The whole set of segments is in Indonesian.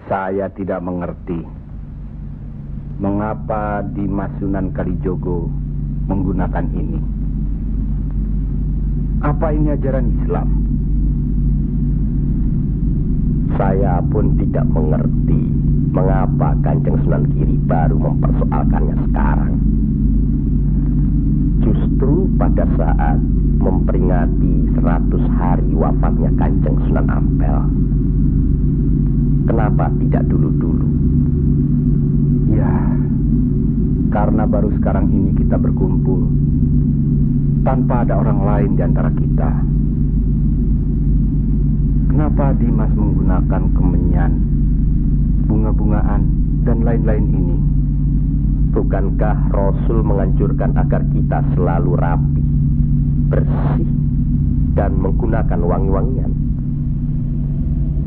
Saya tidak mengerti mengapa Dimas Sunan Kalijogo menggunakan ini. Apa ini ajaran Islam? Saya pun tidak mengerti mengapa Kanjeng Sunan Giri baru mempersoalkannya sekarang. Justru pada saat memperingati 100 hari wafatnya Kanjeng Sunan Ampel. Kenapa tidak dulu-dulu? Ya, karena baru sekarang ini kita berkumpul tanpa ada orang lain di antara kita. Kenapa Dimas menggunakan kemenyan, bunga-bungaan, dan lain-lain ini? Bukankah Rasul menganjurkan agar kita selalu rapi, bersih, dan menggunakan wangi-wangian?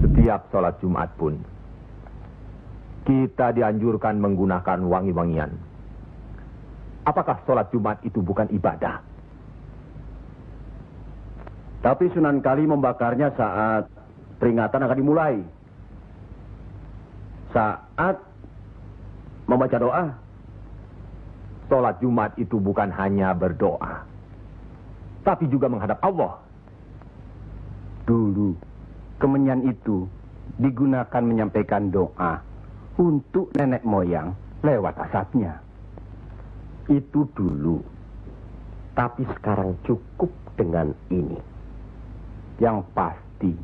Setiap sholat Jumat pun, kita dianjurkan menggunakan wangi-wangian. Apakah sholat Jumat itu bukan ibadah? Tapi Sunan Kali membakarnya saat peringatan akan dimulai. Saat membaca doa. Sholat Jumat itu bukan hanya berdoa, tapi juga menghadap Allah. Dulu, kemenyan itu digunakan menyampaikan doa untuk nenek moyang lewat asapnya. Itu dulu. Tapi sekarang cukup dengan ini. Yang pasti,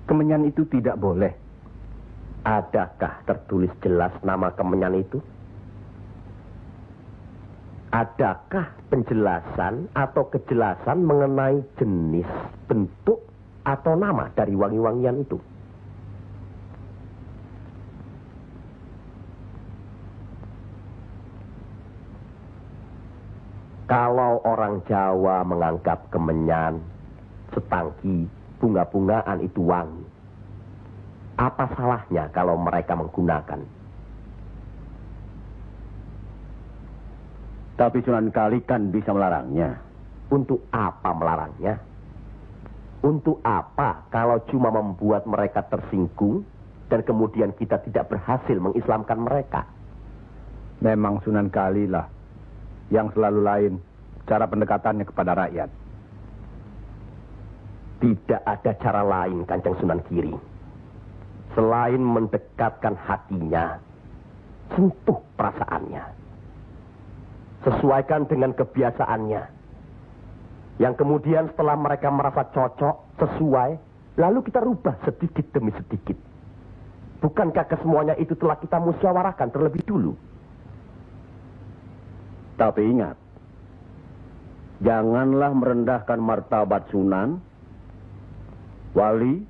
kemenyan itu tidak boleh. Adakah tertulis jelas nama kemenyan itu? Adakah penjelasan atau kejelasan mengenai jenis, bentuk, atau nama dari wangi-wangian itu? Kalau orang Jawa menganggap kemenyan, setangki, bunga-bungaan itu wangi, apa salahnya kalau mereka menggunakan? Tapi Sunan Kali kan bisa melarangnya. Untuk apa melarangnya? Untuk apa kalau cuma membuat mereka tersinggung dan kemudian kita tidak berhasil mengislamkan mereka? Memang Sunan Kali lah yang selalu lain cara pendekatannya kepada rakyat. Tidak ada cara lain, Kanjeng Sunan Giri, selain mendekatkan hatinya, sentuh perasaannya, sesuaikan dengan kebiasaannya. Yang kemudian setelah mereka merasa cocok, sesuai, lalu kita rubah sedikit demi sedikit. Bukankah kesemuanya itu telah kita musyawarahkan terlebih dulu? Tapi ingat, janganlah merendahkan martabat Sunan, wali,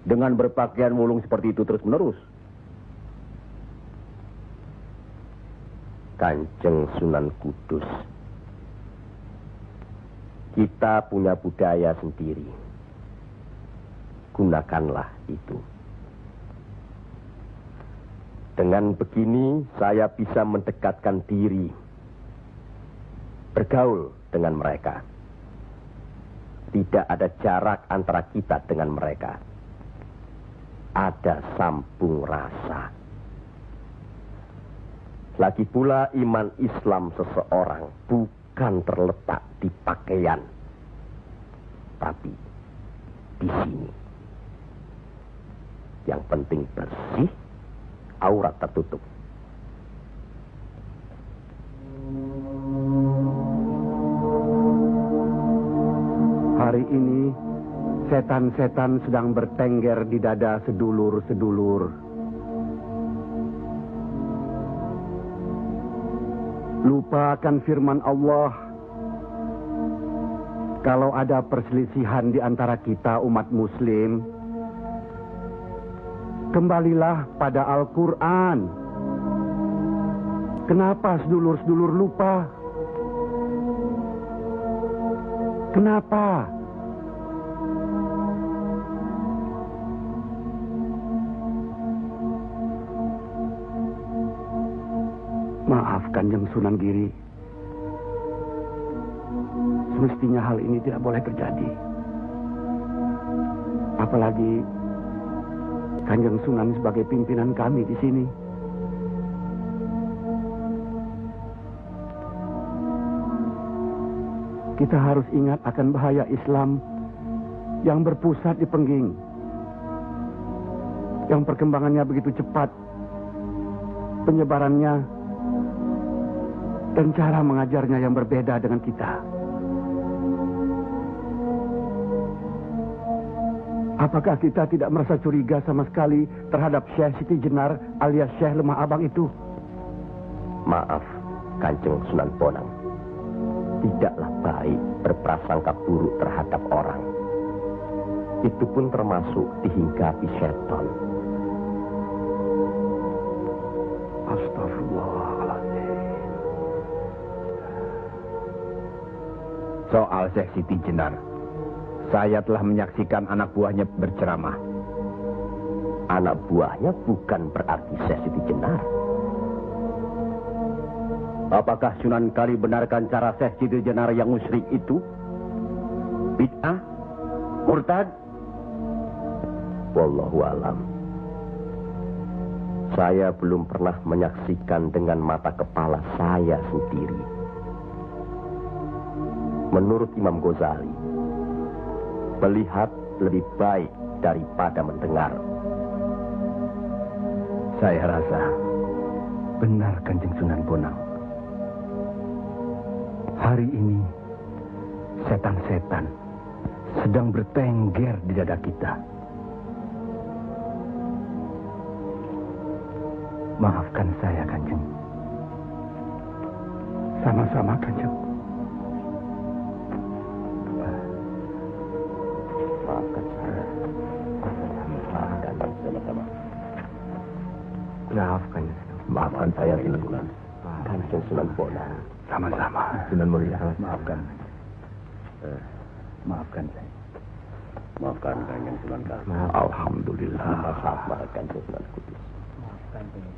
dengan berpakaian mulung seperti itu terus-menerus. Kanjeng Sunan Kudus, kita punya budaya sendiri. Gunakanlah itu. Dengan begini saya bisa mendekatkan diri, bergaul dengan mereka. Tidak ada jarak antara kita dengan mereka. Ada sambung rasa. Lagi pula iman Islam seseorang bukan terletak di pakaian, tapi di sini. Yang penting bersih, aurat tertutup. Hari ini, setan-setan sedang bertengger di dada sedulur-sedulur. Lupa akan firman Allah. Kalau ada perselisihan di antara kita umat muslim, kembalilah pada Al-Quran. Kenapa sedulur-sedulur lupa? Kenapa? Maaf Kanjeng Sunan Giri. Semestinya hal ini tidak boleh terjadi. Apalagi Kanjeng Sunan sebagai pimpinan kami di sini. Kita harus ingat akan bahaya Islam yang berpusat di Pengging, yang perkembangannya begitu cepat, penyebarannya dan cara mengajarnya yang berbeda dengan kita. Apakah kita tidak merasa curiga sama sekali terhadap Syekh Siti Jenar alias Syekh Lemah Abang itu? Maaf, Kanjeng Sunan Bonang. Tidaklah baik berprasangka buruk terhadap orang. Itu pun termasuk dihinggapi setan. Astagfirullahaladzim. Soal Syekh Siti Jenar, saya telah menyaksikan anak buahnya berceramah. Anak buahnya bukan berarti Syekh Siti Jenar. Apakah Sunan Kali benarkan cara Syekh Siti Jenar yang musyrik itu? Bid'ah? Murtad? Wallahu alam. Saya belum pernah menyaksikan dengan mata kepala saya sendiri. Menurut Imam Ghazali, melihat lebih baik daripada mendengar. Saya rasa benar Kanjeng Sunan Bonang. Hari ini setan-setan sedang bertengger di dada kita. Maafkan saya, Kanjeng. Sama-sama, Kanjeng. Maafkan saya. Maafkan sama-sama. Maafkan. Maafkan saya, Sunan. Kanjeng Sunan Bonang. Sama-sama. Sunan Mulia. Maafkan. Maafkan saya. Maafkan Kanjeng Sunan Kali. Alhamdulillah. Maafkan Kanjeng Sunan Kudus. Maafkan saya.